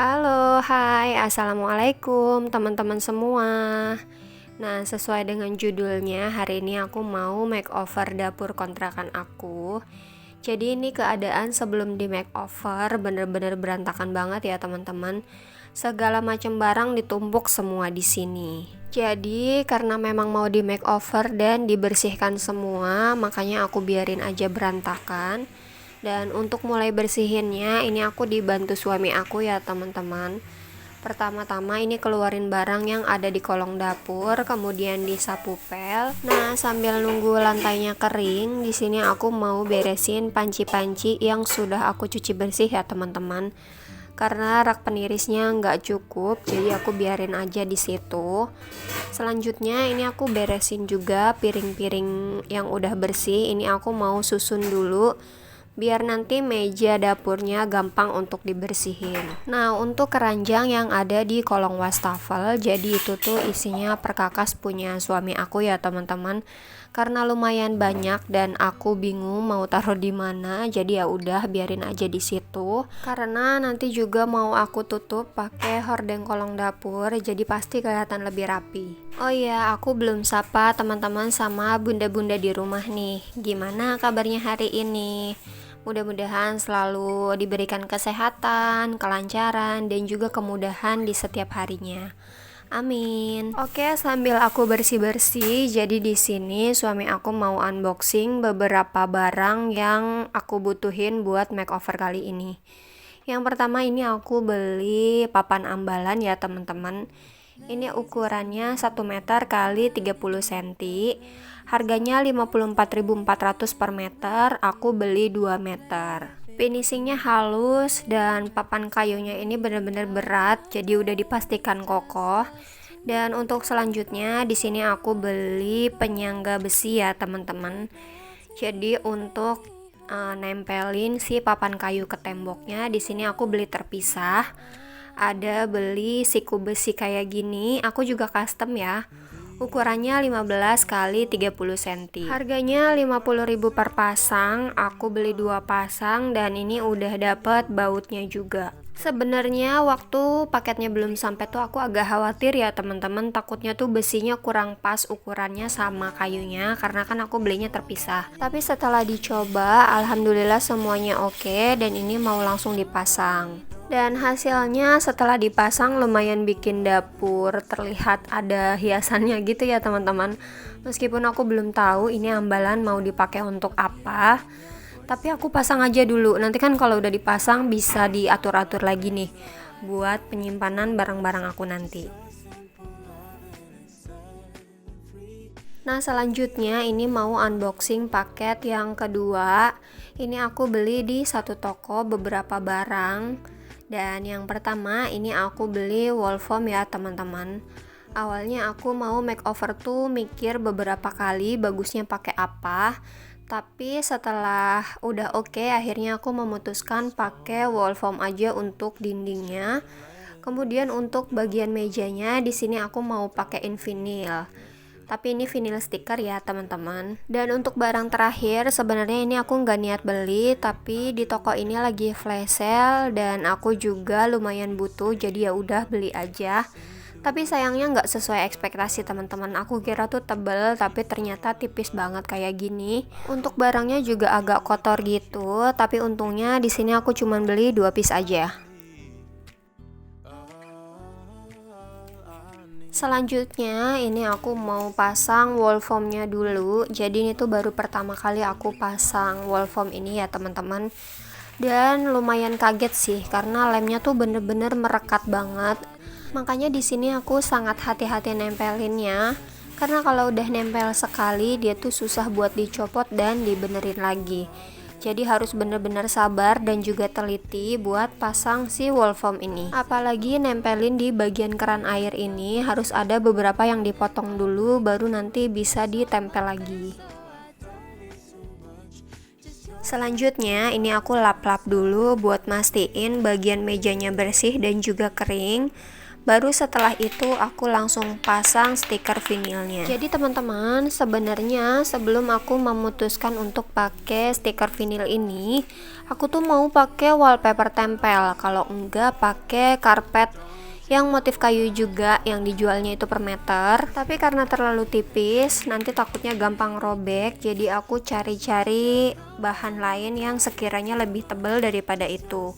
Halo, hai, assalamualaikum teman-teman semua. Nah, sesuai dengan judulnya, hari ini aku mau makeover dapur kontrakan aku. Jadi ini keadaan sebelum di makeover bener-bener berantakan banget ya teman-teman. Segala macam barang ditumpuk semua di sini. Jadi karena memang mau di makeover dan dibersihkan semua, makanya aku biarin aja berantakan. Dan untuk mulai bersihinnya, ini aku dibantu suami aku ya teman-teman. Pertama-tama ini keluarin barang yang ada di kolong dapur, kemudian disapu pel. Nah, sambil nunggu lantainya kering, di sini aku mau beresin panci-panci yang sudah aku cuci bersih ya teman-teman. Karena rak penirisnya nggak cukup, jadi aku biarin aja di situ. Selanjutnya ini aku beresin juga piring-piring yang udah bersih. Ini aku mau susun dulu biar nanti meja dapurnya gampang untuk dibersihin. Nah, untuk keranjang yang ada di kolong wastafel, jadi itu tuh isinya perkakas punya suami aku ya teman-teman. Karena lumayan banyak dan aku bingung mau taruh di mana, jadi ya udah biarin aja di situ. Karena nanti juga mau aku tutup pakai hordeng kolong dapur, jadi pasti kelihatan lebih rapi. Oh iya, aku belum sapa teman-teman sama bunda-bunda di rumah nih. Gimana kabarnya hari ini? Mudah-mudahan selalu diberikan kesehatan, kelancaran, dan juga kemudahan di setiap harinya. Amin. Oke, sambil aku bersih-bersih, jadi di sini suami aku mau unboxing beberapa barang yang aku butuhin buat makeover kali ini. Yang pertama ini aku beli papan ambalan ya teman-teman. Ini ukurannya 1 meter kali 30 cm. Harganya 54.400 per meter, aku beli 2 meter. Finishingnya halus dan papan kayunya ini benar-benar berat, jadi udah dipastikan kokoh. Dan untuk selanjutnya di sini aku beli penyangga besi ya teman-teman. Jadi untuk nempelin si papan kayu ke temboknya, di sini aku beli terpisah. Ada beli siku besi kayak gini, aku juga custom ya. Ukurannya 15 kali 30 cm. Harganya 50.000 per pasang. Aku beli 2 pasang dan ini udah dapet bautnya juga. Sebenarnya waktu paketnya belum sampai tuh aku agak khawatir ya teman-teman, takutnya tuh besinya kurang pas ukurannya sama kayunya karena kan aku belinya terpisah. Tapi setelah dicoba, alhamdulillah semuanya oke dan ini mau langsung dipasang. Dan hasilnya setelah dipasang lumayan bikin dapur terlihat ada hiasannya gitu ya teman-teman. Meskipun aku belum tahu ini ambalan mau dipakai untuk apa, tapi aku pasang aja dulu. Nanti kan kalau udah dipasang bisa diatur-atur lagi nih buat penyimpanan barang-barang aku nanti. Nah, selanjutnya ini mau unboxing paket yang kedua. Ini aku beli di satu toko beberapa barang. Dan yang pertama ini aku beli wall foam ya teman-teman. Awalnya aku mau makeover tuh mikir beberapa kali bagusnya pakai apa. Tapi setelah udah oke, akhirnya aku memutuskan pakai wall foam aja untuk dindingnya. Kemudian untuk bagian mejanya di sini aku mau pakein vinil. Tapi ini vinyl stiker ya teman-teman. Dan untuk barang terakhir sebenarnya ini aku nggak niat beli, tapi di toko ini lagi flash sale dan aku juga lumayan butuh, jadi ya udah beli aja. Tapi sayangnya nggak sesuai ekspektasi teman-teman. Aku kira tuh tebel, tapi ternyata tipis banget kayak gini. Untuk barangnya juga agak kotor gitu, tapi untungnya di sini aku cuman beli 2 piece aja. Selanjutnya ini aku mau pasang wall foamnya dulu. Jadi ini tuh baru pertama kali aku pasang wall foam ini ya teman-teman. Dan lumayan kaget sih karena lemnya tuh bener-bener merekat banget. Makanya di sini aku sangat hati-hati nempelinnya. Karena kalau udah nempel sekali dia tuh susah buat dicopot dan dibenerin lagi. Jadi harus bener-bener sabar dan juga teliti buat pasang si wall foam ini. Apalagi nempelin di bagian keran air ini harus ada beberapa yang dipotong dulu baru nanti bisa ditempel lagi. Selanjutnya ini aku lap-lap dulu buat mastiin bagian mejanya bersih dan juga kering. Baru setelah itu aku langsung pasang stiker vinilnya. Jadi teman-teman, sebenarnya sebelum aku memutuskan untuk pakai stiker vinil ini, aku tuh mau pakai wallpaper tempel. Kalau enggak pakai karpet yang motif kayu juga, yang dijualnya itu per meter. Tapi karena terlalu tipis, nanti takutnya gampang robek. Jadi aku cari-cari bahan lain yang sekiranya lebih tebal daripada itu.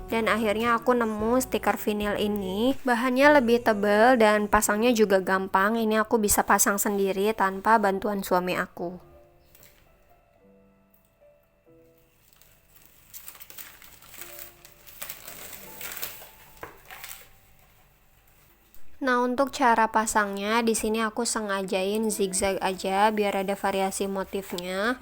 Dan akhirnya aku nemu stiker vinil ini. Bahannya lebih tebal dan pasangnya juga gampang. Ini aku bisa pasang sendiri tanpa bantuan suami aku. Nah, untuk cara pasangnya di sini aku sengajain zigzag aja biar ada variasi motifnya.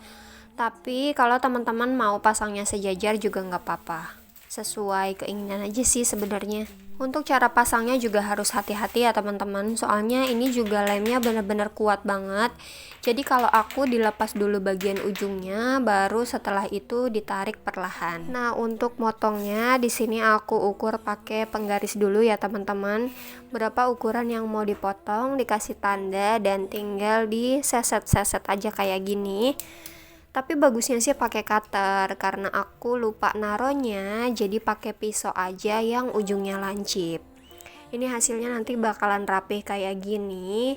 Tapi kalau teman-teman mau pasangnya sejajar juga nggak apa-apa. Sesuai keinginan aja sih sebenarnya. Untuk cara pasangnya juga harus hati-hati ya teman-teman, soalnya ini juga lemnya bener-bener kuat banget. Jadi kalau aku dilepas dulu bagian ujungnya, baru setelah itu ditarik perlahan. Nah, untuk motongnya di sini aku ukur pakai penggaris dulu ya teman-teman. Berapa ukuran yang mau dipotong, dikasih tanda dan tinggal diseset-seset aja kayak gini. Tapi bagusnya sih pakai cutter karena aku lupa naronya, jadi pakai pisau aja yang ujungnya lancip. Ini hasilnya nanti bakalan rapih kayak gini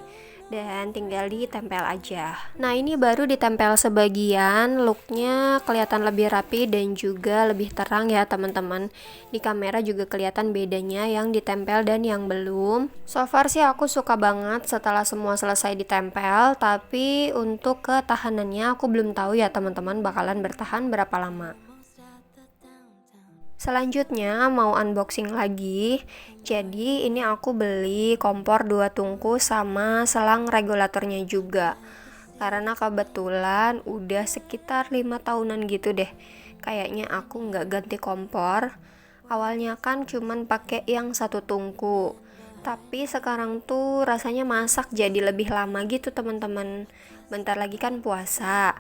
dan tinggal ditempel aja. Nah, ini baru ditempel sebagian, looknya kelihatan lebih rapi dan juga lebih terang ya teman-teman. Di kamera juga kelihatan bedanya yang ditempel dan yang belum. So far sih aku suka banget setelah semua selesai ditempel, tapi untuk ketahanannya aku belum tahu ya teman-teman bakalan bertahan berapa lama. Selanjutnya mau unboxing lagi. Jadi ini aku beli kompor 2 tungku sama selang regulatornya juga. Karena kebetulan udah sekitar 5 tahunan gitu deh. Kayaknya aku nggak ganti kompor. Awalnya kan cuman pakai yang 1 tungku. Tapi sekarang tuh rasanya masak jadi lebih lama gitu teman-teman. Bentar lagi kan puasa.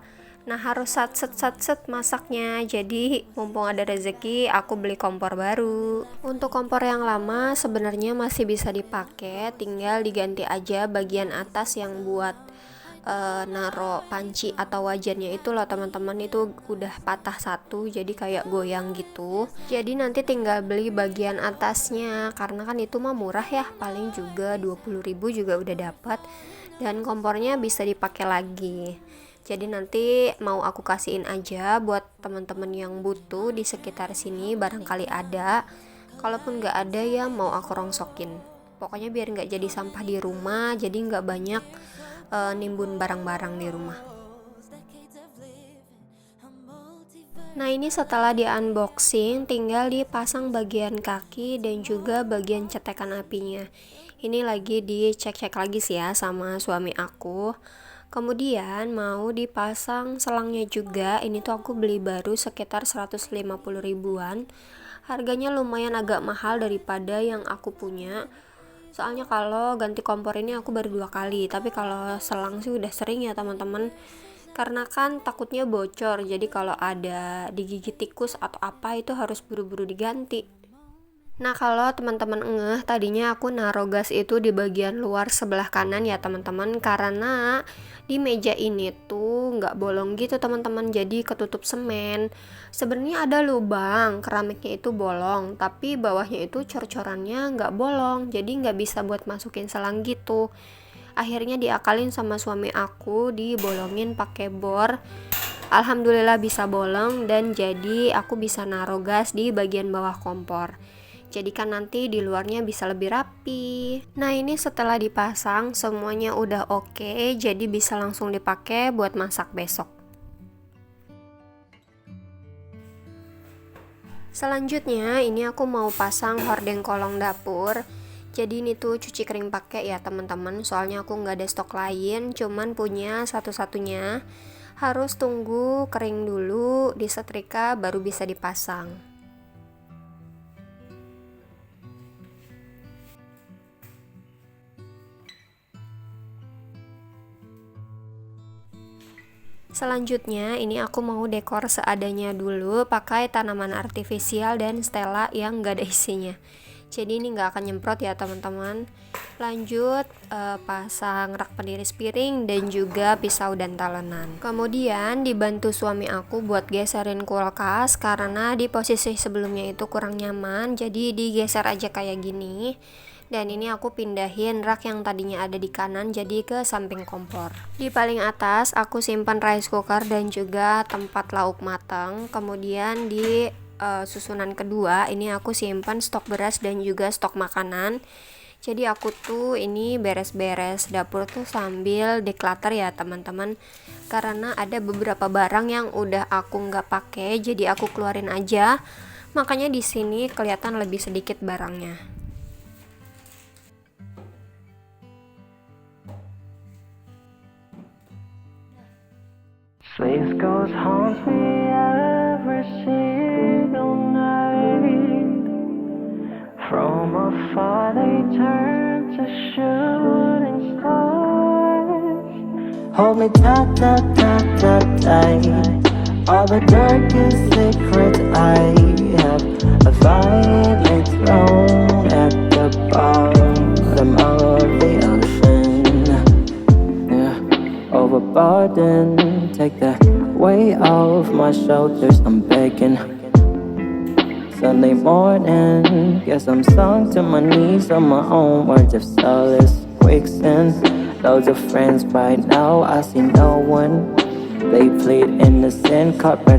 Nah, harus satset masaknya. Jadi mumpung ada rezeki, aku beli kompor baru. Untuk kompor yang lama sebenarnya masih bisa dipakai, tinggal diganti aja bagian atas yang buat naro panci atau wajannya itu loh teman-teman, itu udah patah satu jadi kayak goyang gitu. Jadi nanti tinggal beli bagian atasnya karena kan itu mah murah ya, paling juga 20.000 juga udah dapat dan kompornya bisa dipakai lagi. Jadi nanti mau aku kasihin aja buat teman-teman yang butuh di sekitar sini, barangkali ada. Kalaupun nggak ada ya mau aku rongsokin. Pokoknya biar nggak jadi sampah di rumah, jadi nggak banyak nimbun barang-barang di rumah. Nah, ini setelah di unboxing tinggal dipasang bagian kaki dan juga bagian cetekan apinya. Ini lagi dicek-cek lagi sih ya sama suami aku. Kemudian mau dipasang selangnya juga. Ini tuh aku beli baru sekitar 150 ribuan. Harganya lumayan agak mahal daripada yang aku punya. Soalnya kalau ganti kompor ini aku baru 2 kali, tapi kalau selang sih udah sering ya teman-teman. Karena kan takutnya bocor, jadi kalau ada digigit tikus atau apa itu harus buru-buru diganti. Nah, kalau teman-teman ngeh, tadinya aku naruh gas itu di bagian luar sebelah kanan ya teman-teman, karena di meja ini tuh nggak bolong gitu teman-teman, jadi ketutup semen. Sebenarnya ada lubang, keramiknya itu bolong, tapi bawahnya itu cor-corannya nggak bolong, jadi nggak bisa buat masukin selang gitu. Akhirnya diakalin sama suami aku, dibolongin pakai bor. Alhamdulillah bisa bolong dan jadi aku bisa naruh gas di bagian bawah kompor. Jadi kan nanti di luarnya bisa lebih rapi. Nah, ini setelah dipasang semuanya udah oke, jadi bisa langsung dipakai buat masak besok. Selanjutnya ini aku mau pasang hordeng kolong dapur. Jadi ini tuh cuci kering pakai ya teman-teman, soalnya aku nggak ada stok lain, cuman punya satu-satunya. Harus tunggu kering dulu, disetrika baru bisa dipasang. Selanjutnya ini aku mau dekor seadanya dulu pakai tanaman artifisial dan stella yang gak ada isinya. jadi ini nggak akan nyemprot ya teman-teman. Lanjut pasang rak peniris piring dan juga pisau dan talenan. Kemudian dibantu suami aku buat geserin kulkas karena di posisi sebelumnya itu kurang nyaman, jadi digeser aja kayak gini. Dan ini aku pindahin rak yang tadinya ada di kanan jadi ke samping kompor. Di paling atas aku simpan rice cooker dan juga tempat lauk matang. Kemudian di susunan kedua ini aku simpan stok beras dan juga stok makanan. Jadi aku tuh ini beres-beres dapur tuh sambil declutter ya teman-teman, karena ada beberapa barang yang udah aku nggak pakai jadi aku keluarin aja, makanya di sini kelihatan lebih sedikit barangnya. Space ghost haunts me every single night. From afar they turn to shooting stars. Hold me tight, tight, tight, tight, tight. All the darkest secrets I have violently thrown at the bottom of the ocean. Yeah, overboard and take the weight off my shoulders. I'm begging. Sunday morning, guess I'm sunk to my knees on my own words of solace. Quicksand, loads of friends right now, I see no one. They plead innocent, corporate